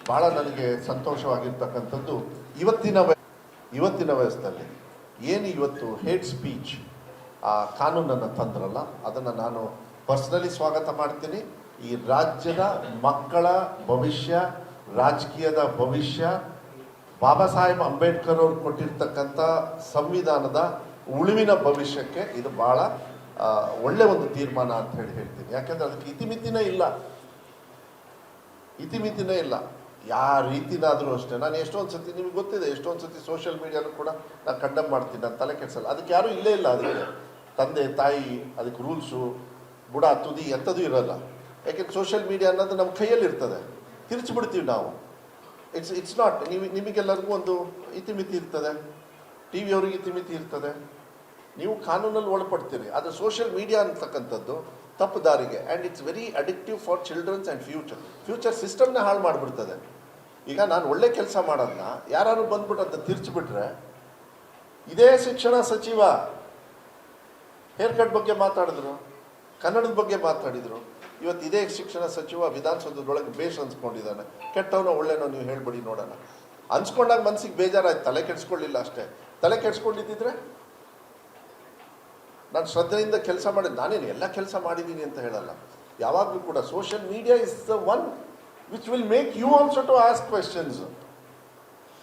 ಭಾಳ ನನಗೆ ಸಂತೋಷವಾಗಿರ್ತಕ್ಕಂಥದ್ದು ಇವತ್ತಿನ ವಯಸ್ಸಲ್ಲಿ ಏನು ಇವತ್ತು ಹೇಟ್ ಸ್ಪೀಚ್ ಕಾನೂನನ್ನು ತಂದ್ರಲ್ಲ, ಅದನ್ನು ನಾನು ಪರ್ಸನಲಿ ಸ್ವಾಗತ ಮಾಡ್ತೀನಿ. ಈ ರಾಜ್ಯದ ಮಕ್ಕಳ ಭವಿಷ್ಯ, ರಾಜಕೀಯದ ಭವಿಷ್ಯ, ಬಾಬಾ ಸಾಹೇಬ್ ಅಂಬೇಡ್ಕರ್ ಅವರು ಕೊಟ್ಟಿರ್ತಕ್ಕಂಥ ಸಂವಿಧಾನದ ಉಳಿವಿನ ಭವಿಷ್ಯಕ್ಕೆ ಇದು ಭಾಳ ಒಳ್ಳೆ ಒಂದು ತೀರ್ಮಾನ ಅಂತ ಹೇಳ್ತೀನಿ. ಯಾಕೆಂದ್ರೆ ಅದಕ್ಕೆ ಇತಿಮಿತಿನೇ ಇಲ್ಲ. ಯಾವ ರೀತಿನಾದರೂ ಅಷ್ಟೇ. ನಾನು ಎಷ್ಟೊಂದು ಸತಿ, ನಿಮಗೆ ಗೊತ್ತಿದೆ, ಎಷ್ಟೊಂದು ಸತಿ ಸೋಷಿಯಲ್ ಮೀಡಿಯಾನು ಕೂಡ ನಾನು ಕಂಡಮ್ ಮಾಡ್ತೀನಿ, ನಾನು ತಲೆ ಕೆಡಿಸಲ್ಲ. ಅದಕ್ಕೆ ಯಾರೂ ಇಲ್ಲೇ ಇಲ್ಲ. ಅದಕ್ಕೆ ತಂದೆ ತಾಯಿ, ಅದಕ್ಕೆ ರೂಲ್ಸು, ಬುಡ ತುದಿ ಎಂಥದ್ದು ಇರೋಲ್ಲ. ಯಾಕೆಂದ್ರೆ ಸೋಷಿಯಲ್ ಮೀಡಿಯಾ ಅನ್ನೋದು ನಮ್ಮ ಕೈಯಲ್ಲಿ ಇರ್ತದೆ, ತಿರ್ಚಿಬಿಡ್ತೀವಿ ನಾವು. ಇಟ್ಸ್ ನಾಟ್, ನಿಮಗೆಲ್ಲರಿಗೂ ಒಂದು ಇತಿಮಿತಿ ಇರ್ತದೆ, ಟಿ ವಿಯವ್ರಿಗೆ ಇತಿಮಿತಿ ಇರ್ತದೆ, ನೀವು ಕಾನೂನಲ್ಲಿ ಒಳಪಡ್ತೀರಿ. ಆದರೆ ಸೋಷಿಯಲ್ ಮೀಡಿಯಾ ಅಂತಕ್ಕಂಥದ್ದು ತಪ್ಪು ದಾರಿಗೆ, and it's very addictive for childrens and future ಸಿಸ್ಟಮ್ನ ಹಾಳು ಮಾಡಿಬಿಡ್ತದೆ. ಈಗ ನಾನು ಒಳ್ಳೆ ಕೆಲಸ ಮಾಡೋದನ್ನ ಯಾರು ಬಂದ್ಬಿಟ್ಟು ಅಂತ ತಿರ್ಚಿಬಿಟ್ರೆ, ಇದೇ ಶಿಕ್ಷಣ ಸಚಿವ ಹೇರ್ ಕಟ್ ಬಗ್ಗೆ ಮಾತಾಡಿದ್ರು, ಕನ್ನಡದ ಬಗ್ಗೆ ಮಾತಾಡಿದರು. ಇವತ್ತು ಇದೇ ಶಿಕ್ಷಣ ಸಚಿವ ವಿಧಾನಸೌಧದೊಳಗೆ ಬೇಷ್ ಅನ್ಸ್ಕೊಂಡಿದ್ದಾನೆ. ಕೆಟ್ಟವನೋ ಒಳ್ಳೆನೋ ನೀವು ಹೇಳ್ಬಿಡಿ ನೋಡೋಣ. ಅನ್ಸ್ಕೊಂಡಾಗ ಮನ್ಸಿಗೆ ಬೇಜಾರಾಯ್ತು, ತಲೆ ಕೆಡಿಸ್ಕೊಳ್ಳಿಲ್ಲ ಅಷ್ಟೇ. ತಲೆ ಕೆಡಿಸ್ಕೊಂಡಿದ್ದಿದ್ರೆ ನಾನು ಶ್ರದ್ಧೆಯಿಂದ ಕೆಲಸ ಮಾಡಿದ್ದು, ನಾನೇನು ಎಲ್ಲ ಕೆಲಸ ಮಾಡಿದ್ದೀನಿ ಅಂತ ಹೇಳಲ್ಲ. ಯಾವಾಗಲೂ ಕೂಡ social media is the one which will make you also to ask questions.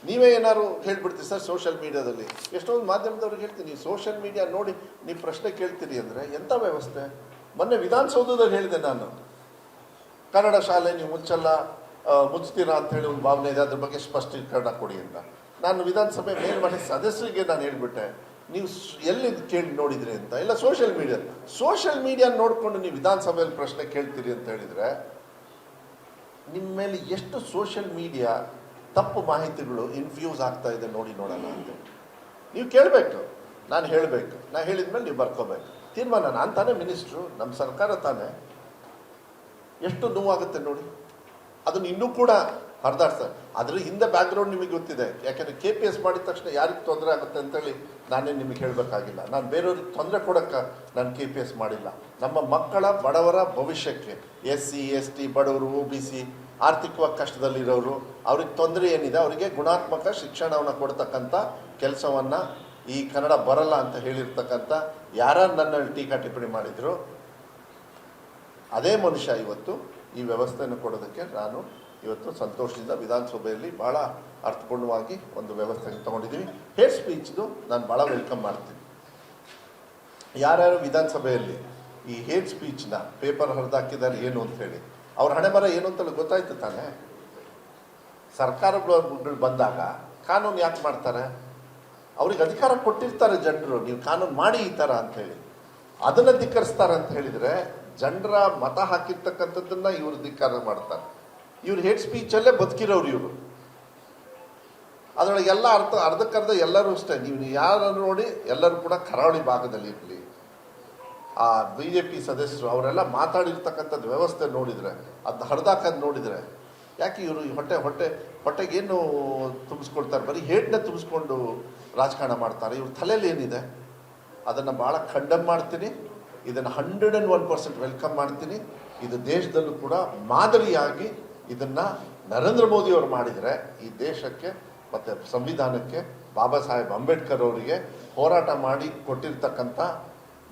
ನೀವೇ ಏನಾದ್ರು ಹೇಳ್ಬಿಡ್ತೀವಿ ಸರ್ ಸೋಷಿಯಲ್ ಮೀಡಿಯಾದಲ್ಲಿ. ಎಷ್ಟೊಂದು ಮಾಧ್ಯಮದವ್ರಿಗೆ ಹೇಳ್ತೀನಿ, ಸೋಷಿಯಲ್ ಮೀಡಿಯಾ ನೋಡಿ ನೀವು ಪ್ರಶ್ನೆ ಕೇಳ್ತೀರಿ ಅಂದರೆ ಎಂಥ ವ್ಯವಸ್ಥೆ. ಮೊನ್ನೆ ವಿಧಾನಸೌಧದಲ್ಲಿ ಹೇಳಿದೆ ನಾನು, ಕನ್ನಡ ಶಾಲೆ ನೀವು ಮುಚ್ತೀರಾ ಅಂತ ಹೇಳಿ ಒಂದು ಭಾವನೆ ಇದೆ, ಅದ್ರ ಬಗ್ಗೆ ಸ್ಪಷ್ಟೀಕರಣ ಕೊಡಿ ಅಂತ. ನಾನು ವಿಧಾನಸಭೆ ಮೇಲ್ಮನೆ ಸದಸ್ಯರಿಗೆ ನಾನು ಹೇಳ್ಬಿಟ್ಟೆ, ನೀವು ಎಲ್ಲಿ ಕೇಳಿ ನೋಡಿದ್ರಿ ಅಂತ. ಇಲ್ಲ ಸೋಷಿಯಲ್ ಮೀಡಿಯಾ ನೋಡಿಕೊಂಡು ನೀವು ವಿಧಾನಸಭೆಯಲ್ಲಿ ಪ್ರಶ್ನೆ ಕೇಳ್ತೀರಿ ಅಂತ ಹೇಳಿದರೆ, ನಿಮ್ಮ ಮೇಲೆ ಎಷ್ಟು ಸೋಷಿಯಲ್ ಮೀಡಿಯಾ ತಪ್ಪು ಮಾಹಿತಿಗಳು ಇನ್ಫ್ಯೂಸ್ ಆಗ್ತಾ ಇದೆ ನೋಡೋಣ ಅಂತ ನೀವು ಕೇಳಬೇಕು. ನಾನು ಹೇಳಬೇಕು, ನಾನು ಹೇಳಿದ್ಮೇಲೆ ನೀವು ಬರ್ಕೋಬೇಕು. ತೀರ್ಮಾನ ನಾನು ತಾನೇ ಮಿನಿಸ್ಟ್ರು, ನಮ್ಮ ಸರ್ಕಾರ ತಾನೇ. ಎಷ್ಟು ನೋವಾಗುತ್ತೆ ನೋಡಿ. ಅದನ್ನು ಇನ್ನೂ ಕೂಡ ಹರಿದಾಡ್ತಾರೆ. ಅದ್ರ ಹಿಂದೆ ಬ್ಯಾಕ್ಗ್ರೌಂಡ್ ನಿಮಗೆ ಗೊತ್ತಿದೆ. ಯಾಕೆಂದರೆ KPS ಮಾಡಿದ ತಕ್ಷಣ ಯಾರಿಗೆ ತೊಂದರೆ ಆಗುತ್ತೆ ಅಂತೇಳಿ ನಾನೇ ನಿಮಗೆ ಹೇಳಬೇಕಾಗಿಲ್ಲ. ನಾನು ಬೇರೆಯವ್ರಿಗೆ ತೊಂದರೆ ಕೊಡೋಕ್ಕೆ ನಾನು KPS ಮಾಡಿಲ್ಲ. ನಮ್ಮ ಮಕ್ಕಳ, ಬಡವರ ಭವಿಷ್ಯಕ್ಕೆ, SC ST, ಬಡವರು, OBC, ಆರ್ಥಿಕವಾಗಿ ಕಷ್ಟದಲ್ಲಿರೋರು, ಅವ್ರಿಗೆ ತೊಂದರೆ ಏನಿದೆ ಅವರಿಗೆ ಗುಣಾತ್ಮಕ ಶಿಕ್ಷಣವನ್ನು ಕೊಡ್ತಕ್ಕಂಥ ಕೆಲಸವನ್ನು ಈ ಕನ್ನಡ ಬರಲ್ಲ ಅಂತ ಹೇಳಿರ್ತಕ್ಕಂಥ ಯಾರು ನನ್ನಲ್ಲಿ ಟೀಕಾ ಟಿಪ್ಪಣಿ ಮಾಡಿದ್ರು, ಅದೇ ಮನುಷ್ಯ ಇವತ್ತು ಈ ವ್ಯವಸ್ಥೆಯನ್ನು ಕೊಡೋದಕ್ಕೆ ನಾನು ಇವತ್ತು ಸಂತೋಷದಿಂದ ವಿಧಾನಸಭೆಯಲ್ಲಿ ಭಾಳ ಅರ್ಥಪೂರ್ಣವಾಗಿ ಒಂದು ವ್ಯವಸ್ಥೆಗೆ ತೊಗೊಂಡಿದ್ದೀವಿ. ಹೇಟ್ ಸ್ಪೀಚ್ದು ನಾನು ಭಾಳ ವೆಲ್ಕಮ್ ಮಾಡ್ತೀನಿ. ಯಾರ್ಯಾರು ವಿಧಾನಸಭೆಯಲ್ಲಿ ಈ ಹೇಟ್ ಸ್ಪೀಚ್ನ ಪೇಪರ್ ಹರಿದಾಕಿದ್ದಾರೆ ಏನು ಅಂತ ಹೇಳಿ, ಅವ್ರ ಹಣೆ ಬರ ಏನು ಅಂತೇಳಿ ಗೊತ್ತಾಯ್ತು ತಾನೆ. ಸರ್ಕಾರಗಳು ಬಂದಾಗ ಕಾನೂನು ಯಾಕೆ ಮಾಡ್ತಾರೆ? ಅವ್ರಿಗೆ ಅಧಿಕಾರ ಕೊಟ್ಟಿರ್ತಾರೆ ಜನರು, ನೀವು ಕಾನೂನು ಮಾಡಿ ಈ ಥರ ಅಂಥೇಳಿ. ಅದನ್ನು ಧಿಕ್ಕರಿಸ್ತಾರೆ ಅಂತ ಹೇಳಿದರೆ, ಜನರ ಮತ ಹಾಕಿರ್ತಕ್ಕಂಥದ್ದನ್ನು ಇವರು ಧಿಕ್ಕಾರ ಮಾಡ್ತಾರೆ. ಇವ್ರು ಹೇಟ್ ಸ್ಪೀಚಲ್ಲೇ ಬದುಕಿರೋರು ಇವರು. ಅದರೊಳಗೆ ಎಲ್ಲ ಅರ್ಧಕ್ಕರ್ಧ ಎಲ್ಲರೂ ಅಷ್ಟೇ. ನೀವು ಯಾರನ್ನು ನೋಡಿ ಎಲ್ಲರೂ ಕೂಡ ಕರಾವಳಿ ಭಾಗದಲ್ಲಿ ಇರಲಿ, ಆ BJP ಸದಸ್ಯರು ಅವರೆಲ್ಲ ಮಾತಾಡಿರ್ತಕ್ಕಂಥದ್ದು ವ್ಯವಸ್ಥೆ ನೋಡಿದರೆ, ಅದನ್ನ ಹರಿದಾಕೋದು ನೋಡಿದರೆ, ಯಾಕೆ ಇವರು ಹೊಟ್ಟೆಗೇನು ತುಂಬಿಸ್ಕೊಳ್ತಾರೆ? ಬರೀ ಹೇಟ್ನ ತುಂಬಿಸ್ಕೊಂಡು ರಾಜಕಾರಣ ಮಾಡ್ತಾರೆ. ಇವ್ರ ತಲೆಯಲ್ಲಿ ಏನಿದೆ ಅದನ್ನು ಭಾಳ ಖಂಡಮ್ ಮಾಡ್ತೀನಿ. ಇದನ್ನು 101% ವೆಲ್ಕಮ್ ಮಾಡ್ತೀನಿ. ಇದು ದೇಶದಲ್ಲೂ ಕೂಡ ಮಾದರಿಯಾಗಿ ಇದನ್ನು ನರೇಂದ್ರ ಮೋದಿ ಅವರು ಮಾಡಿದರೆ, ಈ ದೇಶಕ್ಕೆ ಮತ್ತು ಸಂವಿಧಾನಕ್ಕೆ, ಬಾಬಾ ಸಾಹೇಬ್ ಅಂಬೇಡ್ಕರ್ ಅವರಿಗೆ ಹೋರಾಟ ಮಾಡಿ ಕೊಟ್ಟಿರ್ತಕ್ಕಂಥ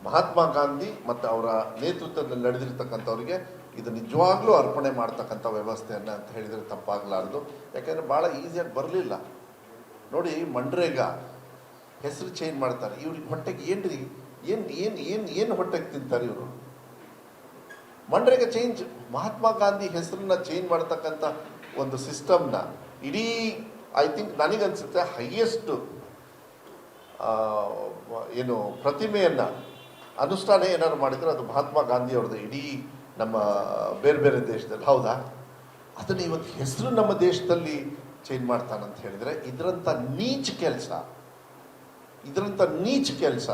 ಮಹಾತ್ಮ ಗಾಂಧಿ ಮತ್ತು ಅವರ ನೇತೃತ್ವದಲ್ಲಿ ನಡೆದಿರ್ತಕ್ಕಂಥವ್ರಿಗೆ ಇದು ನಿಜವಾಗ್ಲೂ ಅರ್ಪಣೆ ಮಾಡ್ತಕ್ಕಂಥ ವ್ಯವಸ್ಥೆಯನ್ನು ಅಂತ ಹೇಳಿದರೆ ತಪ್ಪಾಗಲಾರ್ದು. ಯಾಕೆಂದರೆ ಭಾಳ ಈಸಿಯಾಗಿ ಬರಲಿಲ್ಲ ನೋಡಿ. ಮನ್ರೇಗಾ ಹೆಸರು ಚೇಂಜ್ ಮಾಡ್ತಾರೆ. ಇವ್ರಿಗೆ ಹೊಟ್ಟೆಗೆ ಏನು ಹೊಟ್ಟೆಗೆ ತಿಂತಾರೆ ಇವರು? ಮನ್ರೇಗಾ ಚೇಂಜ್, ಮಹಾತ್ಮ ಗಾಂಧಿ ಹೆಸರನ್ನ ಚೇಂಜ್ ಮಾಡ್ತಕ್ಕಂಥ ಒಂದು ಸಿಸ್ಟಮ್ನ ಇಡೀ ಐ ಥಿಂಕ್ ನನಗನ್ಸುತ್ತೆ ಹೈಯೆಸ್ಟ್ ಏನು ಪ್ರತಿಮೆಯನ್ನು ಅನುಷ್ಠಾನ ಏನಾದ್ರು ಮಾಡಿದರೆ ಅದು ಮಹಾತ್ಮ ಗಾಂಧಿ ಅವ್ರದ್ದು ಇಡೀ ನಮ್ಮ ಬೇರೆ ಬೇರೆ ದೇಶದಲ್ಲಿ. ಹೌದಾ? ಅದನ್ನು ಇವತ್ತು ಹೆಸರು ನಮ್ಮ ದೇಶದಲ್ಲಿ ಚೇಂಜ್ ಮಾಡ್ತಾನಂತ ಹೇಳಿದರೆ, ಇದರಂಥ ನೀಚ್ ಕೆಲಸ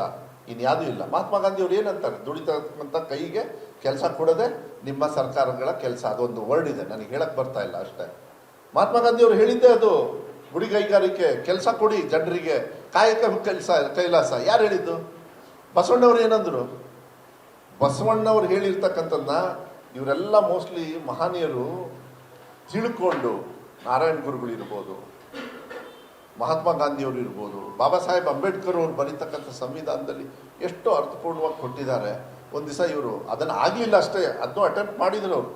ಇನ್ಯಾವುದೂ ಇಲ್ಲ. ಮಹಾತ್ಮ ಗಾಂಧಿ ಅವ್ರು ಏನಂತಾರೆ? ದುಡಿತಕ್ಕಂಥ ಕೈಗೆ ಕೆಲಸ ಕೊಡೋದೆ ನಿಮ್ಮ ಸರ್ಕಾರಗಳ ಕೆಲಸ. ಅದೊಂದು ವರ್ಡ್ ಇದೆ, ನನಗೆ ಹೇಳಕ್ಕೆ ಬರ್ತಾ ಇಲ್ಲ ಅಷ್ಟೇ. ಮಹಾತ್ಮ ಗಾಂಧಿ ಅವರು ಹೇಳಿದ್ದೆ ಅದು. ಗುಡಿ ಕೈಗಾರಿಕೆ ಕೆಲಸ ಕೊಡಿ ಜನರಿಗೆ, ಕಾಯಕ ಕೈಲಾಸ. ಯಾರು ಹೇಳಿದ್ದು? ಬಸವಣ್ಣವ್ರು ಏನಂದ್ರು? ಬಸವಣ್ಣವ್ರು ಹೇಳಿರ್ತಕ್ಕಂಥದ್ದನ್ನ ಇವರೆಲ್ಲ ಮೋಸ್ಟ್ಲಿ ಮಹನೀಯರು ತಿಳ್ಕೊಂಡು ನಾರಾಯಣ್ ಗುರುಗಳು ಇರ್ಬೋದು, ಮಹಾತ್ಮ ಗಾಂಧಿಯವರು ಇರ್ಬೋದು, ಬಾಬಾ ಸಾಹೇಬ್ ಅಂಬೇಡ್ಕರ್ ಅವರು ಬರೀತಕ್ಕಂಥ ಸಂವಿಧಾನದಲ್ಲಿ ಎಷ್ಟು ಅರ್ಥಪೂರ್ಣವಾಗಿ ಕೊಟ್ಟಿದ್ದಾರೆ. ಒಂದು ದಿವಸ ಇವರು ಅದನ್ನು ಆಗಲಿಲ್ಲ ಅಷ್ಟೇ, ಅದನ್ನು ಅಟೆಂಪ್ಟ್ ಮಾಡಿದ್ರು ಅವರು.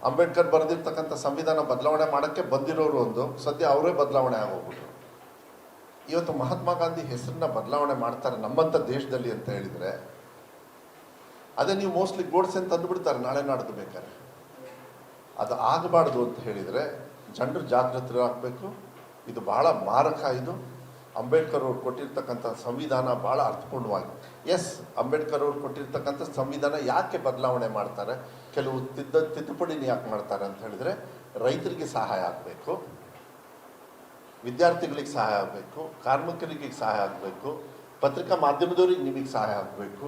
ಅಂಬೇಡ್ಕರ್ ಬರೆದಿರ್ತಕ್ಕಂಥ ಸಂವಿಧಾನ ಬದಲಾವಣೆ ಮಾಡೋಕ್ಕೆ ಬಂದಿರೋರು ಒಂದು, ಸದ್ಯ ಅವರೇ ಬದಲಾವಣೆ ಆಗೋಗ್ಬಿಟ್ರು. ಇವತ್ತು ಮಹಾತ್ಮ ಗಾಂಧಿ ಹೆಸರನ್ನ ಬದಲಾವಣೆ ಮಾಡ್ತಾರೆ ನಮ್ಮಂಥ ದೇಶದಲ್ಲಿ ಅಂತ ಹೇಳಿದರೆ, ಅದೇ ನೀವು ಮೋಸ್ಟ್ಲಿ ಗೋಡ್ಸೆ ಅಂತ ಅಂದುಬಿಡ್ತಾರೆ ನಾಳೆ ನಾಡ್ದು ಬೇಕಾದ್ರೆ. ಅದು ಆಗಬಾರ್ದು ಅಂತ ಹೇಳಿದರೆ ಜನರು ಜಾಗೃತರಾಗಬೇಕು. ಇದು ಭಾಳ ಮಾರಕ. ಇದು ಅಂಬೇಡ್ಕರ್ ಅವ್ರು ಕೊಟ್ಟಿರ್ತಕ್ಕಂಥ ಸಂವಿಧಾನ ಭಾಳ ಅರ್ಥಪೂರ್ಣವಾಗಿ. ಎಸ್, ಅಂಬೇಡ್ಕರ್ ಅವ್ರು ಕೊಟ್ಟಿರ್ತಕ್ಕಂಥ ಸಂವಿಧಾನ ಯಾಕೆ ಬದಲಾವಣೆ ಮಾಡ್ತಾರೆ, ಕೆಲವು ತಿದ್ದುಪಡಿನ ಯಾಕೆ ಮಾಡ್ತಾರೆ ಅಂತ ಹೇಳಿದರೆ, ರೈತರಿಗೆ ಸಹಾಯ ಆಗಬೇಕು, ವಿದ್ಯಾರ್ಥಿಗಳಿಗೆ ಸಹಾಯ ಆಗಬೇಕು, ಕಾರ್ಮಿಕರಿಗೆ ಸಹಾಯ ಆಗಬೇಕು, ಪತ್ರಿಕಾ ಮಾಧ್ಯಮದವ್ರಿಗೆ ನಿಮಗೆ ಸಹಾಯ ಆಗಬೇಕು,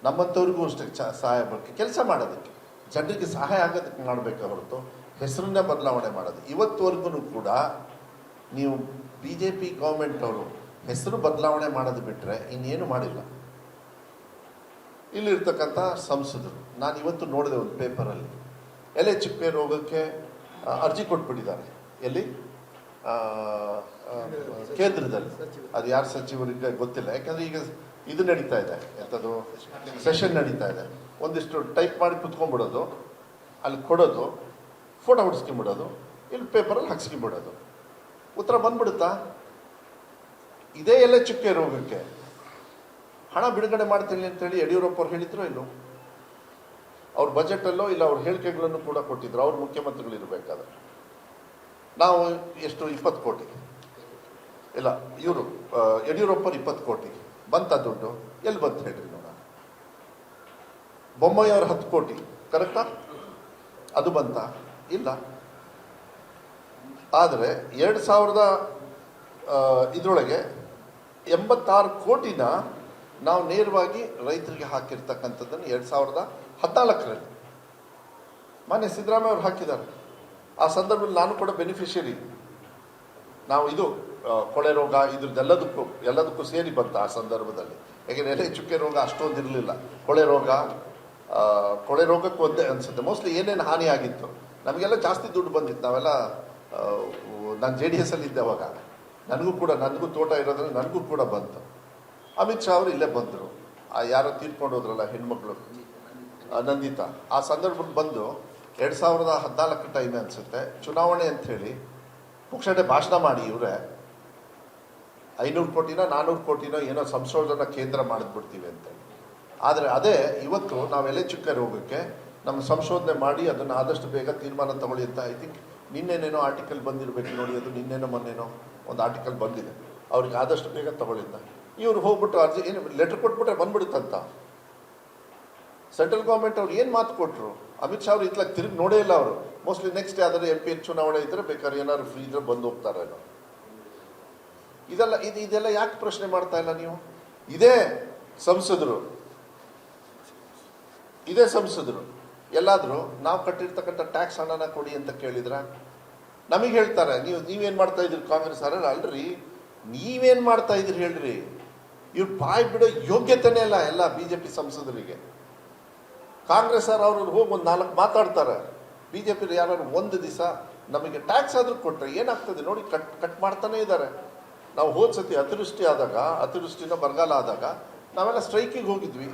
ನಮ್ಮಂಥವ್ರಿಗೂ ಅಷ್ಟೇ ಸಹಾಯ ಆಗಬೇಕು. ಕೆಲಸ ಮಾಡೋದಕ್ಕೆ, ಜನರಿಗೆ ಸಹಾಯ ಆಗೋದಕ್ಕೆ ಮಾಡಬೇಕು ಹೊರತು ಹೆಸರನ್ನೇ ಬದಲಾವಣೆ ಮಾಡೋದು. ಇವತ್ತುವರೆಗೂ ಕೂಡ ನೀವು BJP ಗೌರ್ಮೆಂಟ್ ಅವರು ಹೆಸರು ಬದಲಾವಣೆ ಮಾಡೋದು ಬಿಟ್ಟರೆ ಇನ್ನೇನು ಮಾಡಿಲ್ಲ. ಇಲ್ಲಿರ್ತಕ್ಕಂಥ ಸಂಸದರು, ನಾನು ಇವತ್ತು ನೋಡಿದೆ ಒಂದು ಪೇಪರಲ್ಲಿ, ಎಲೆ ಚುಕ್ಕೆ ರೋಗಕ್ಕೆ ಅರ್ಜಿ ಕೊಟ್ಬಿಟ್ಟಿದ್ದಾರೆ. ಎಲ್ಲಿ? ಕೇಂದ್ರದಲ್ಲಿ. ಅದು ಯಾರು ಸಚಿವರಿಗೆ ಗೊತ್ತಿಲ್ಲ, ಯಾಕಂದರೆ ಈಗ ಇದು ನಡೀತಾ ಇದೆ, ಎಂಥದ್ದು ಸೆಷನ್ ನಡೀತಾ ಇದೆ. ಒಂದಿಷ್ಟು ಟೈಪ್ ಮಾಡಿ ಕುತ್ಕೊಂಡ್ಬಿಡೋದು, ಅಲ್ಲಿ ಕೊಡೋದು, ಫೋಟೋ ಹೊಡಿಸ್ಕೊಂಬಿಡೋದು, ಇಲ್ಲಿ ಪೇಪರಲ್ಲಿ ಹಾಕ್ಸ್ಕೊಂಬಿಡೋದು, ಉತ್ತರ ಬಂದ್ಬಿಡುತ್ತಾ? ಇದೇ ಎಲೆ ಚುಕ್ಕೆ ರೋಗಕ್ಕೆ ಹಣ ಬಿಡುಗಡೆ ಮಾಡ್ತೀನಿ ಅಂತೇಳಿ ಯಡಿಯೂರಪ್ಪ ಅವ್ರು ಹೇಳಿದ್ರು ಇಲ್ಲೋ? ಅವ್ರ ಬಜೆಟಲ್ಲೋ ಇಲ್ಲ ಅವ್ರ ಹೇಳಿಕೆಗಳನ್ನು ಕೂಡ ಕೊಟ್ಟಿದ್ರು, ಅವ್ರು ಮುಖ್ಯಮಂತ್ರಿಗಳಿರಬೇಕಾದ್ರೆ. ನಾವು ಎಷ್ಟು 20 ಕೋಟಿ ಇಲ್ಲ, ಇವರು ಯಡಿಯೂರಪ್ಪರು 20 ಕೋಟಿ ಬಂತ ದುಡ್ಡು, ಎಲ್ಲಿ ಬಂತು ಹೇಳ್ರಿ ನೋಡ. ಬೊಮ್ಮಾಯಿಯವ್ರ 10 ಕೋಟಿ ಕರೆಕ್ಟಾ? ಅದು ಬಂತ? ಇಲ್ಲ. ಆದರೆ 2000 ಇದರೊಳಗೆ 86 ಕೋಟಿನ ನಾವು ನೇರವಾಗಿ ರೈತರಿಗೆ ಹಾಕಿರ್ತಕ್ಕಂಥದ್ದನ್ನು 2014ರಲ್ಲಿ ಮಾನ್ಯ ಸಿದ್ದರಾಮಯ್ಯ ಅವರು ಹಾಕಿದ್ದಾರೆ. ಆ ಸಂದರ್ಭದಲ್ಲಿ ನಾನು ಕೂಡ ಬೆನಿಫಿಷಿಯರಿ. ನಾವು ಇದು ಕೊಳೆ ರೋಗ ಎಲ್ಲದಕ್ಕೂ ಸೇರಿ ಬಂತ ಆ ಸಂದರ್ಭದಲ್ಲಿ. ಯಾಕೆಂದರೆ ಎಲೆ ಚುಕ್ಕೆ ರೋಗ ಅಷ್ಟೊಂದು ಇರಲಿಲ್ಲ. ಕೊಳೆ ರೋಗಕ್ಕೆ ಒಂದೇ ಅನಿಸುತ್ತೆ ಮೋಸ್ಟ್ಲಿ ಏನೇನು ಹಾನಿ ಆಗಿತ್ತು. ನಮಗೆಲ್ಲ ಜಾಸ್ತಿ ದುಡ್ಡು ಬಂದಿತ್ತು. ನಾವೆಲ್ಲ ನಾನು JDS ಅಲ್ಲಿ ಇದ್ದೆ ಅವಾಗ. ನನಗೂ ತೋಟ ಇರೋದ್ರಲ್ಲಿ ನನಗೂ ಕೂಡ ಬಂತು. ಅಮಿತ್ ಶಾ ಅವರು ಇಲ್ಲೇ ಬಂದರು. ಯಾರೋ ತೀರ್ಕೊಂಡು ಹೋದ್ರಲ್ಲ ಹೆಣ್ಮಕ್ಳು, ನಂದಿತಾ, ಆ ಸಂದರ್ಭದಲ್ಲಿ ಬಂದು 2014 ಟೈಮ್ ಅನಿಸುತ್ತೆ, ಚುನಾವಣೆ ಅಂಥೇಳಿ ಪುಕ್ಷಟೆ ಭಾಷಣ ಮಾಡಿ ಇವರೇ 500 ಕೋಟಿನೋ 400 ಕೋಟಿನೋ ಏನೋ ಸಂಶೋಧನಾ ಕೇಂದ್ರ ಮಾಡಿದ್ಬಿಡ್ತೀವಿ ಅಂತೇಳಿ. ಆದರೆ ಅದೇ ಇವತ್ತು ನಾವು ಎಲೆ ಚುಕ್ಕೆ ರೋಗಕ್ಕೆ ನಮ್ಮ ಸಂಶೋಧನೆ ಮಾಡಿ ಅದನ್ನು ಆದಷ್ಟು ಬೇಗ ತೀರ್ಮಾನ ತಗೊಳ್ಳಿ ಅಂತ ಐ ಥಿಂಕ್ ನಿನ್ನೆನೇನೋ ಆರ್ಟಿಕಲ್ ಬಂದಿರಬೇಕು ನೋಡಿ. ಅದು ನಿನ್ನೆನೋ ಮೊನ್ನೆನೋ ಒಂದು ಆರ್ಟಿಕಲ್ ಬಂದಿದೆ, ಅವ್ರಿಗೆ ಆದಷ್ಟು ಬೇಗ ತಗೊಳ್ಳಿದ್ದ. ಇವ್ರು ಹೋಗ್ಬಿಟ್ಟು ಅರ್ಜಿ ಏನು ಲೆಟರ್ ಕೊಟ್ಬಿಟ್ರೆ ಬಂದ್ಬಿಡುತ್ತಂತ. ಸೆಂಟ್ರಲ್ ಗೌರ್ಮೆಂಟ್ ಅವ್ರು ಏನು ಮಾತು ಕೊಟ್ಟರು? ಅಮಿತ್ ಶಾ ಅವರು ಇತ್ಲಾಗ ತಿರುಗಿ ನೋಡೇ ಇಲ್ಲ ಅವರು. ಮೋಸ್ಟ್ಲಿ ನೆಕ್ಸ್ಟ್ ಯಾವ್ದಾದ್ರು MP ಚುನಾವಣೆ ಇದ್ದರೆ ಬೇಕಾದ್ರೆ ಏನಾದ್ರು ಫ್ರೀ ಇದ್ರೆ ಬಂದು ಹೋಗ್ತಾರೇನೋ. ಇದೆಲ್ಲ ಯಾಕೆ ಪ್ರಶ್ನೆ ಮಾಡ್ತಾ ಇಲ್ಲ ನೀವು? ಇದೇ ಸಂಸದರು ಎಲ್ಲಾದರೂ ನಾವು ಕಟ್ಟಿರ್ತಕ್ಕಂಥ ಟ್ಯಾಕ್ಸ್ ಹಣನ ಕೊಡಿ ಅಂತ ಕೇಳಿದ್ರ ನಮಗೆ ಹೇಳ್ತಾರೆ ನೀವೇನು ಮಾಡ್ತಾ ಇದ್ರಿ ಕಾಂಗ್ರೆಸ್ ಅವರ? ಅಲ್ರಿ, ನೀವೇನು ಮಾಡ್ತಾ ಇದ್ರಿ ಹೇಳ್ರಿ. ಇವ್ರು ಬಾಯ್ ಬಿಡೋ ಯೋಗ್ಯತೆನೇ ಇಲ್ಲ ಎಲ್ಲ BJP ಸಂಸದರಿಗೆ. ಕಾಂಗ್ರೆಸ್ ಅವ್ರು ಹೋಗಿ ಒಂದು 4 ಮಾತಾಡ್ತಾರೆ. BJP ಯಾರು ಒಂದು ದಿವಸ ನಮಗೆ ಟ್ಯಾಕ್ಸ್ ಆದರೂ ಕೊಟ್ಟರೆ ಏನಾಗ್ತದೆ ನೋಡಿ, ಕಟ್ ಮಾಡ್ತಾನೆ ಇದ್ದಾರೆ. ನಾವು ಹೋದ ಸತಿ ಅತಿವೃಷ್ಟಿನ ಬರಗಾಲ ಆದಾಗ ನಾವೆಲ್ಲ ಸ್ಟ್ರೈಕಿಗೆ ಹೋಗಿದ್ವಿ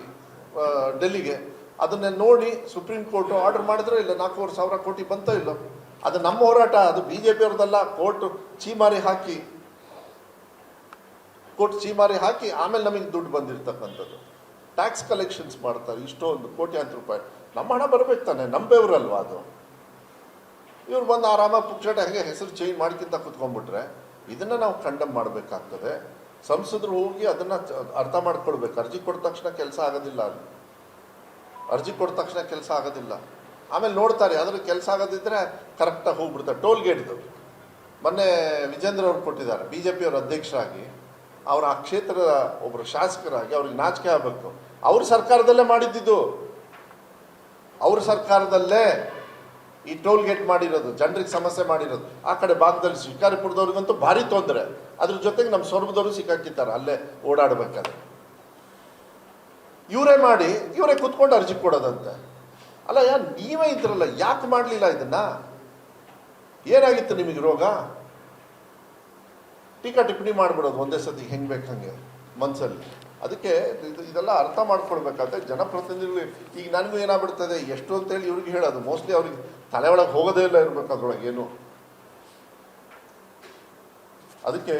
ಡೆಲ್ಲಿಗೆ. ಅದನ್ನೇ ನೋಡಿ ಸುಪ್ರೀಂ ಕೋರ್ಟ್ ಆರ್ಡರ್ ಮಾಡಿದ್ರೆ ಇಲ್ಲ 4,500 ಕೋಟಿ ಬಂತೋ ಇಲ್ಲೋ. ಅದು ನಮ್ಮ ಹೋರಾಟ, ಅದು BJP ಅವ್ರದ್ದಲ್ಲ. ಕೋರ್ಟ್ ಚೀಮಾರಿ ಹಾಕಿ ಆಮೇಲೆ ನಮಗೆ ದುಡ್ಡು ಬಂದಿರ್ತಕ್ಕಂಥದ್ದು. ಟ್ಯಾಕ್ಸ್ ಕಲೆಕ್ಷನ್ಸ್ ಮಾಡ್ತಾರೆ ಇಷ್ಟೊಂದು ಕೋಟ್ಯಾಂತರ ರೂಪಾಯಿ. ನಮ್ಮ ಹಣ ಬರಬೇಕು ತಾನೆ, ನಂಬೇವ್ರಲ್ವಾ ಅದು. ಇವ್ರು ಬಂದು ಆರಾಮಾಗಿ ಪುಕ್ಷಟೆ ಹಾಗೆ ಹೆಸರು ಚೇಂಜ್ ಮಾಡ್ಕಿಂತ ಕುತ್ಕೊಂಡ್ಬಿಟ್ರೆ ಇದನ್ನು ನಾವು ಕಂಡಮ್ ಮಾಡಬೇಕಾಗ್ತದೆ. ಸಂಸದರು ಹೋಗಿ ಅದನ್ನು ಅರ್ಥ ಮಾಡ್ಕೊಳ್ಬೇಕು. ಅರ್ಜಿ ಕೊಟ್ಟ ತಕ್ಷಣ ಕೆಲಸ ಆಗೋದಿಲ್ಲ. ಆಮೇಲೆ ನೋಡ್ತಾರೆ, ಅದ್ರ ಕೆಲಸ ಆಗೋದಿದ್ರೆ ಕರೆಕ್ಟಾಗಿ ಹೋಗ್ಬಿಡ್ತಾರೆ. ಟೋಲ್ ಗೇಟ್ದು ಮೊನ್ನೆ ವಿಜೇಂದ್ರ ಅವ್ರು ಕೊಟ್ಟಿದ್ದಾರೆ, BJP ಅವರ ಅಧ್ಯಕ್ಷರಾಗಿ. ಅವರ ಆ ಕ್ಷೇತ್ರದ ಒಬ್ಬರು ಶಾಸಕರಾಗಿ ಅವ್ರಿಗೆ ನಾಚಿಕೆ ಆಗಬೇಕು. ಅವ್ರ ಸರ್ಕಾರದಲ್ಲೇ ಮಾಡಿದ್ದು, ಅವ್ರ ಸರ್ಕಾರದಲ್ಲೇ ಈ ಟೋಲ್ ಗೇಟ್ ಮಾಡಿರೋದು, ಜನರಿಗೆ ಸಮಸ್ಯೆ ಮಾಡಿರೋದು. ಆ ಕಡೆ ಭಾಗದಲ್ಲಿ ಶಿಕಾರಿಪುರದವ್ರಿಗಂತೂ ಭಾರಿ ತೊಂದರೆ. ಅದ್ರ ಜೊತೆಗೆ ನಮ್ಮ ಸ್ವರ್ಗದವರು ಸಿಕ್ಕಾಕಿದ್ದಾರೆ ಅಲ್ಲೇ ಓಡಾಡಬೇಕಾದ್ರೆ. ಇವರೇ ಕುತ್ಕೊಂಡು ಅರ್ಜಿ ಕೊಡೋದಂತೆ. ಅಲ್ಲ ನೀವೇ ಇದ್ರಲ್ಲ, ಯಾಕೆ ಮಾಡಲಿಲ್ಲ ಇದನ್ನ? ಏನಾಗಿತ್ತು ನಿಮಗೆ ರೋಗ? ಟೀಕಾ ಟಿಪ್ಪಣಿ ಮಾಡಿಬಿಡೋದು ಒಂದೇ ಸತಿ ಹೆಂಗೆ ಬೇಕು ಹಾಗೆ ಮನಸ್ಸಲ್ಲಿ. ಅದಕ್ಕೆ ಇದೆಲ್ಲ ಅರ್ಥ ಮಾಡ್ಕೊಳ್ಬೇಕಾದ್ರೆ ಜನಪ್ರತಿನಿಧಿಗಳು. ಈಗ ನನಗೂ ಏನಾಗ್ಬಿಡ್ತದೆ, ಎಷ್ಟು ಅಂತೇಳಿ ಇವ್ರಿಗೆ ಹೇಳೋದು, ಮೋಸ್ಟ್ಲಿ ಅವ್ರಿಗೆ ತಲೆ ಒಳಗೆ ಹೋಗೋದೇ ಇಲ್ಲ ಇರಬೇಕು ಅದ್ರೊಳಗೆ ಏನು. ಅದಕ್ಕೆ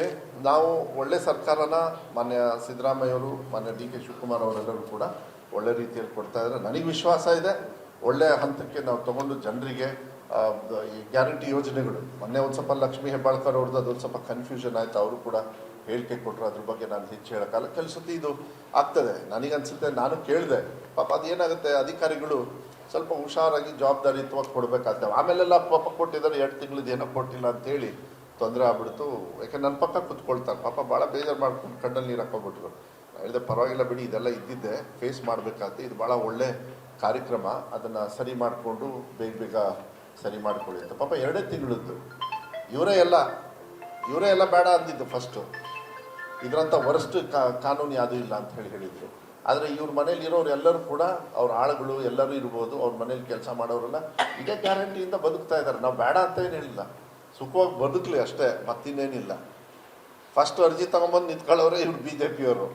ನಾವು ಒಳ್ಳೆ ಸರ್ಕಾರನ ಮಾನ್ಯ ಸಿದ್ದರಾಮಯ್ಯವರು, ಮಾನ್ಯ ಡಿ ಕೆ ಶಿವಕುಮಾರ್ ಅವರೆಲ್ಲರೂ ಕೂಡ ಒಳ್ಳೆ ರೀತಿಯಲ್ಲಿ ಕೊಡ್ತಾ ಇದ್ದಾರೆ. ನನಗೆ ವಿಶ್ವಾಸ ಇದೆ ಒಳ್ಳೆಯ ಹಂತಕ್ಕೆ ನಾವು ತಗೊಂಡು ಜನರಿಗೆ ಈ ಗ್ಯಾರಂಟಿ ಯೋಜನೆಗಳು. ಮೊನ್ನೆ ಒಂದು ಸ್ವಲ್ಪ ಲಕ್ಷ್ಮೀ ಹೆಬ್ಬಾಳ್ಕರ್ ಅವ್ರದ್ದು ಅದೊಂದು ಸ್ವಲ್ಪ ಕನ್ಫ್ಯೂಷನ್ ಆಯಿತು, ಅವರು ಕೂಡ ಹೇಳಿಕೆ ಕೊಟ್ಟರು. ಅದ್ರ ಬಗ್ಗೆ ನಾನು ಹೆಚ್ಚು ಹೇಳೋಕ್ಕಲ್ಲ. ಕೆಲಸತಿ ಇದು ಆಗ್ತದೆ ನನಗನ್ಸುತ್ತೆ. ನಾನು ಕೇಳಿದೆ, ಪಾಪ ಅದೇನಾಗುತ್ತೆ, ಅಧಿಕಾರಿಗಳು ಸ್ವಲ್ಪ ಹುಷಾರಾಗಿ ಜವಾಬ್ದಾರಿಯುತವಾಗಿ ಕೊಡಬೇಕಾಗ್ತವೆ. ಆಮೇಲೆಲ್ಲ ಪಾಪ ಕೊಟ್ಟಿದ್ದಾರೆ, 2 ತಿಂಗಳದ್ದು ಏನೋ ಕೊಟ್ಟಿಲ್ಲ ಅಂತೇಳಿ ತೊಂದರೆ ಆಗ್ಬಿಡ್ತು. ಯಾಕೆ ನನ್ನ ಪಕ್ಕ ಕೂತ್ಕೊಳ್ತಾರೆ, ಪಾಪ ಭಾಳ ಬೇಜಾರು ಮಾಡ್ಕೊಂಡು ಕಣ್ಣಲ್ಲಿ ನೀರು ಹಾಕೊಂಡ್ಬಿಟ್ರು. ನಾನು ಹೇಳಿದೆ, ಪರವಾಗಿಲ್ಲ ಬಿಡಿ, ಇದೆಲ್ಲ ಇದ್ದಿದ್ದೆ, ಫೇಸ್ ಮಾಡಬೇಕಾಗುತ್ತೆ, ಇದು ಭಾಳ ಒಳ್ಳೆ ಕಾರ್ಯಕ್ರಮ, ಅದನ್ನು ಸರಿ ಮಾಡಿಕೊಂಡು ಬೇಗ ಸರಿ ಮಾಡ್ಕೊಳ್ಳಿ ಅಂತ. ಪಾಪ 2 ತಿಂಗಳದ್ದು ಇವರೇ ಎಲ್ಲ ಬೇಡ ಅಂದಿದ್ದು ಫಸ್ಟು. ಇದರಂಥ ವರ್ಸ್ಟ್ ಕಾನೂನು ಯಾವುದೂ ಇಲ್ಲ ಅಂತ ಹೇಳಿದರು. ಆದರೆ ಇವ್ರ ಮನೇಲಿ ಇರೋರು ಎಲ್ಲರೂ ಕೂಡ, ಅವ್ರ ಆಳುಗಳು ಎಲ್ಲರೂ ಇರ್ಬೋದು, ಅವ್ರ ಮನೇಲಿ ಕೆಲಸ ಮಾಡೋರೆಲ್ಲ ಇದೇ ಗ್ಯಾರಂಟಿಯಿಂದ ಬದುಕ್ತಾ ಇದ್ದಾರೆ. ನಾವು ಬೇಡ ಅಂತ ಏನು ಹೇಳಿಲ್ಲ, ಸುಖವಾಗಿ ಬದುಕಲಿ ಅಷ್ಟೇ, ಮತ್ತಿನ್ನೇನಿಲ್ಲ. ಫಸ್ಟ್ ಅರ್ಜಿ ತಗೊಂಬಂದು ನಿಂತ್ಕೊಳ್ಳೋರೆ ಇವ್ರು BJP ಅವರು.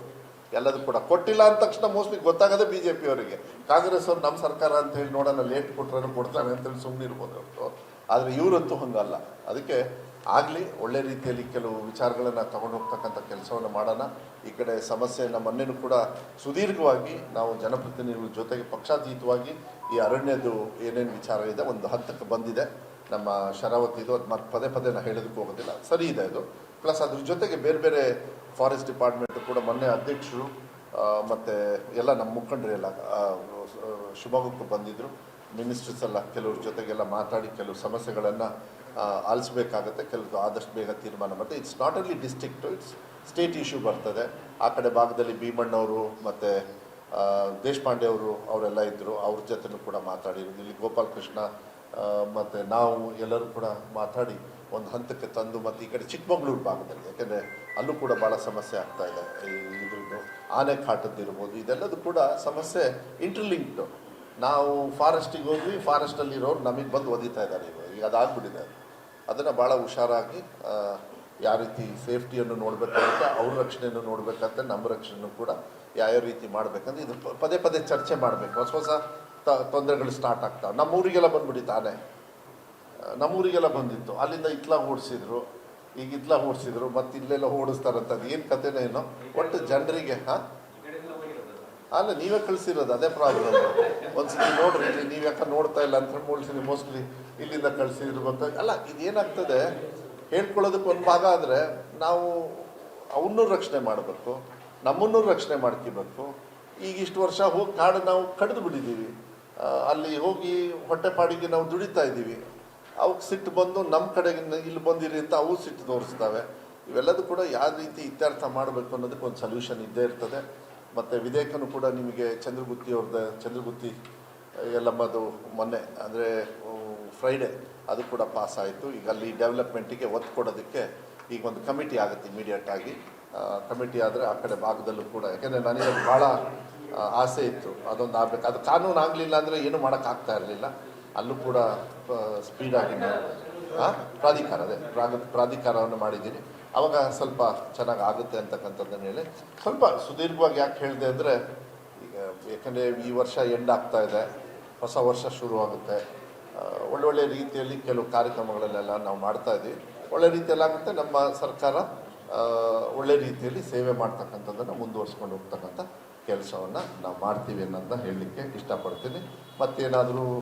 ಎಲ್ಲದೂ ಕೂಡ ಕೊಟ್ಟಿಲ್ಲ ಅಂದ ತಕ್ಷಣ ಮೋಸ್ಟ್ಲಿ ಗೊತ್ತಾಗೋದೇ BJP ಅವರಿಗೆ. ಕಾಂಗ್ರೆಸ್ ಅವ್ರು ನಮ್ಮ ಸರ್ಕಾರ ಅಂತ ಹೇಳಿ ನೋಡೋಣ, ಲೇಟ್ ಕೊಟ್ಟರೆ ಕೊಡ್ತಾನೆ ಅಂತೇಳಿ ಸುಮ್ಮನೆ ಇರ್ಬೋದು ಅವರು. ಆದರೆ ಇವರಂತೂ ಹಂಗಲ್ಲ. ಅದಕ್ಕೆ ಆಗಲಿ, ಒಳ್ಳೆ ರೀತಿಯಲ್ಲಿ ಕೆಲವು ವಿಚಾರಗಳನ್ನು ತಗೊಂಡು ಹೋಗ್ತಕ್ಕಂಥ ಕೆಲಸವನ್ನು ಮಾಡೋಣ. ಈ ಕಡೆ ಸಮಸ್ಯೆಯನ್ನು ಮೊನ್ನೆನೂ ಕೂಡ ಸುದೀರ್ಘವಾಗಿ ನಾವು ಜನಪ್ರತಿನಿಧಿಗಳ ಜೊತೆಗೆ ಪಕ್ಷಾತೀತವಾಗಿ ಈ ಅರಣ್ಯದ್ದು ಏನೇನು ವಿಚಾರ ಇದೆ ಒಂದು ಹಂತಕ್ಕೆ ಬಂದಿದೆ. ನಮ್ಮ ಶರಾವತಿದು ಅದು ಪದೇ ನಾನು ಹೇಳೋದಕ್ಕೆ ಹೋಗೋದಿಲ್ಲ, ಸರಿ ಇದೆ ಅದು. ಪ್ಲಸ್ ಅದ್ರ ಜೊತೆಗೆ ಬೇರೆ ಫಾರೆಸ್ಟ್ ಡಿಪಾರ್ಟ್ಮೆಂಟ್ ಕೂಡ ಮೊನ್ನೆ ಅಧ್ಯಕ್ಷರು ಮತ್ತು ಎಲ್ಲ ನಮ್ಮ ಮುಖಂಡರು ಎಲ್ಲ ಶಿವಮೊಗ್ಗಕ್ಕೆ ಬಂದಿದ್ದರು. ಮಿನಿಸ್ಟರ್ಸ್ ಎಲ್ಲ ಕೆಲವ್ರ ಜೊತೆಗೆಲ್ಲ ಮಾತಾಡಿ ಕೆಲವು ಸಮಸ್ಯೆಗಳನ್ನು ಆಲಿಸಬೇಕಾಗತ್ತೆ. ಕೆಲವು ಆದಷ್ಟು ಬೇಗ ತೀರ್ಮಾನ ಬರ್ತದೆ. It's not only district, it's state issue ಬರ್ತದೆ. ಆ ಕಡೆ ಭಾಗದಲ್ಲಿ ಭೀಮಣ್ಣವರು ಮತ್ತು ದೇಶಪಾಂಡೆ ಅವರೆಲ್ಲ ಇದ್ದರು, ಅವ್ರ ಜೊತೆನೂ ಕೂಡ ಮಾತಾಡಿರೋದು. ಇಲ್ಲಿ ಗೋಪಾಲಕೃಷ್ಣ ಮತ್ತು ನಾವು ಎಲ್ಲರೂ ಕೂಡ ಮಾತಾಡಿ ಒಂದು ಹಂತಕ್ಕೆ ತಂದು, ಮತ್ತು ಈ ಕಡೆ ಚಿಕ್ಕಮಗಳೂರು ಭಾಗದಲ್ಲಿ, ಯಾಕೆಂದರೆ ಅಲ್ಲೂ ಕೂಡ ಭಾಳ ಸಮಸ್ಯೆ ಆಗ್ತಾ ಇದೆ. ಇದ್ರದ್ದು ಆನೆ ಕಾಟದ್ದಿರ್ಬೋದು, ಇದೆಲ್ಲದೂ ಕೂಡ ಸಮಸ್ಯೆ ಇಂಟರ್ಲಿಂಕ್ಡು. ನಾವು ಫಾರೆಸ್ಟಿಗೆ ಹೋದ್ವಿ, ಫಾರೆಸ್ಟಲ್ಲಿರೋರು ನಮಗೆ ಬಂದು ಒದಿತಾ ಇದ್ದಾರೆ. ಈಗ ಅದಾಗ್ಬಿಟ್ಟಿದೆ. ಅದನ್ನು ಭಾಳ ಹುಷಾರಾಗಿ ಯಾವ ರೀತಿ ಸೇಫ್ಟಿಯನ್ನು ನೋಡಬೇಕಾಗುತ್ತೆ, ಅವ್ರ ರಕ್ಷಣೆಯನ್ನು ನೋಡಬೇಕಾಗುತ್ತೆ, ನಮ್ಮ ರಕ್ಷಣೆಯನ್ನು ಕೂಡ ಯಾವ ರೀತಿ ಮಾಡಬೇಕಂದ್ರೆ ಇದು ಪದೇ ಚರ್ಚೆ ಮಾಡಬೇಕು. ಹೊಸ ತೊಂದರೆಗಳು ಸ್ಟಾರ್ಟ್ ಆಗ್ತಾವೆ. ನಮ್ಮೂರಿಗೆಲ್ಲ ಬಂದ್ಬಿಟ್ಟಿತ್ತು ಆನೆ, ನಮ್ಮೂರಿಗೆಲ್ಲ ಬಂದಿತ್ತು. ಅಲ್ಲಿಂದ ಇತ್ಲಾಗ ಓಡಿಸಿದ್ರು, ಈಗ ಇತ್ಲಾಗ ಓಡಿಸಿದ್ರು, ಮತ್ತು ಇಲ್ಲೆಲ್ಲ ಓಡಿಸ್ತಾರಂಥದ್ದು ಏನು ಕಥೆನೇ ಏನೋ. ಒಟ್ಟು ಜನರಿಗೆ ಅಲ್ಲ, ನೀವೇ ಕಳಿಸಿರೋದು, ಅದೇ ಪ್ರಾಬ್ಲಮ್. ಒಂದ್ಸತಿ ನೋಡ್ರಿ, ನೀವು ಯಾಕೆ ನೋಡ್ತಾ ಇಲ್ಲ ಅಂತ ಮೂಳ್ಸಿನಿ, ಮೋಸ್ಟ್ಲಿ ಇಲ್ಲಿಂದ ಕಳಿಸಿರ್ಬೇಕು. ಅಲ್ಲ, ಇದೇನಾಗ್ತದೆ, ಹೇಳ್ಕೊಳ್ಳೋದಕ್ಕೆ ಒಂದು ಭಾಗ ಆದರೆ ನಾವು ಅವನ್ನೂ ರಕ್ಷಣೆ ಮಾಡಬೇಕು, ನಮ್ಮನ್ನೂ ರಕ್ಷಣೆ ಮಾಡ್ಕೋಬೇಕು. ಈಗ ಇಷ್ಟು ವರ್ಷ ಹೋಗಿ ಕಾಡು ನಾವು ಕಡಿದು ಬಿಟ್ಟಿದ್ದೀವಿ, ಅಲ್ಲಿ ಹೋಗಿ ಹೊಟ್ಟೆಪಾಡಿಗೆ ನಾವು ದುಡಿತಾ ಇದ್ದೀವಿ. ಅವಕ್ಕೆ ಸಿಟ್ಟು ಬಂದು ನಮ್ಮ ಕಡೆಗೆ ಇಲ್ಲಿ ಬಂದಿರಿ ಅಂತ ಅವು ಸಿಟ್ಟು ತೋರಿಸ್ತವೆ. ಇವೆಲ್ಲದೂ ಕೂಡ ಯಾವ ರೀತಿ ಇತ್ಯರ್ಥ ಮಾಡಬೇಕು ಅನ್ನೋದಕ್ಕೆ ಒಂದು ಸೊಲ್ಯೂಷನ್ ಇದ್ದೇ ಇರ್ತದೆ. ಮತ್ತು ವಿಧೇಯಕನೂ ಕೂಡ ನಿಮಗೆ ಚಂದ್ರಗುತ್ತಿ ಎಲ್ಲಮ್ಮದು ಮೊನ್ನೆ ಅಂದರೆ ಫ್ರೈಡೇ ಅದು ಕೂಡ ಪಾಸ್ ಆಯಿತು. ಈಗ ಅಲ್ಲಿ ಡೆವಲಪ್ಮೆಂಟಿಗೆ ಒತ್ತು ಕೊಡೋದಕ್ಕೆ ಈಗ ಒಂದು ಕಮಿಟಿ ಆಗುತ್ತೆ ಇಮಿಡಿಯೇಟಾಗಿ. ಕಮಿಟಿ ಆದರೆ ಆ ಕಡೆ ಭಾಗದಲ್ಲೂ ಕೂಡ, ಯಾಕೆಂದರೆ ನನಗೆ ಭಾಳ ಆಸೆ ಇತ್ತು ಅದೊಂದು ಆಗಬೇಕು. ಅದು ಕಾನೂನು ಆಗಲಿಲ್ಲ ಅಂದರೆ ಏನು ಮಾಡೋಕ್ಕಾಗ್ತಾ ಇರಲಿಲ್ಲ. ಅಲ್ಲೂ ಕೂಡ ಸ್ಪೀಡಾಗಿ ಪ್ರಾಧಿಕಾರವನ್ನು ಮಾಡಿದ್ದೀನಿ. ಆವಾಗ ಸ್ವಲ್ಪ ಚೆನ್ನಾಗಿ ಆಗುತ್ತೆ ಅಂತಕ್ಕಂಥದ್ದನ್ನು ಹೇಳಿ ಸ್ವಲ್ಪ ಸುದೀರ್ಘವಾಗಿ ಯಾಕೆ ಹೇಳಿದೆ ಅಂದರೆ, ಈಗ ಯಾಕಂದರೆ ಈ ವರ್ಷ ಎಂಡ್ ಆಗ್ತಾ ಇದೆ, ಹೊಸ ವರ್ಷ ಶುರುವಾಗುತ್ತೆ. ಒಳ್ಳೊಳ್ಳೆ ರೀತಿಯಲ್ಲಿ ಕೆಲವು ಕಾರ್ಯಕ್ರಮಗಳಲ್ಲೆಲ್ಲ ನಾವು ಮಾಡ್ತಾ ಇದ್ದೀವಿ. ಒಳ್ಳೆ ರೀತಿಯಲ್ಲಿ ಆಗುತ್ತೆ. ನಮ್ಮ ಸರ್ಕಾರ ಒಳ್ಳೆ ರೀತಿಯಲ್ಲಿ ಸೇವೆ ಮಾಡ್ತಕ್ಕಂಥದ್ದನ್ನು ಮುಂದುವರಿಸ್ಕೊಂಡು ಹೋಗ್ತಕ್ಕಂಥ ಕೆಲಸವನ್ನು ನಾವು ಮಾಡ್ತೀವಿ ಅನ್ನೋದನ್ನ ಹೇಳಲಿಕ್ಕೆ ಇಷ್ಟಪಡ್ತೀನಿ. ಮತ್ತೇನಾದರೂ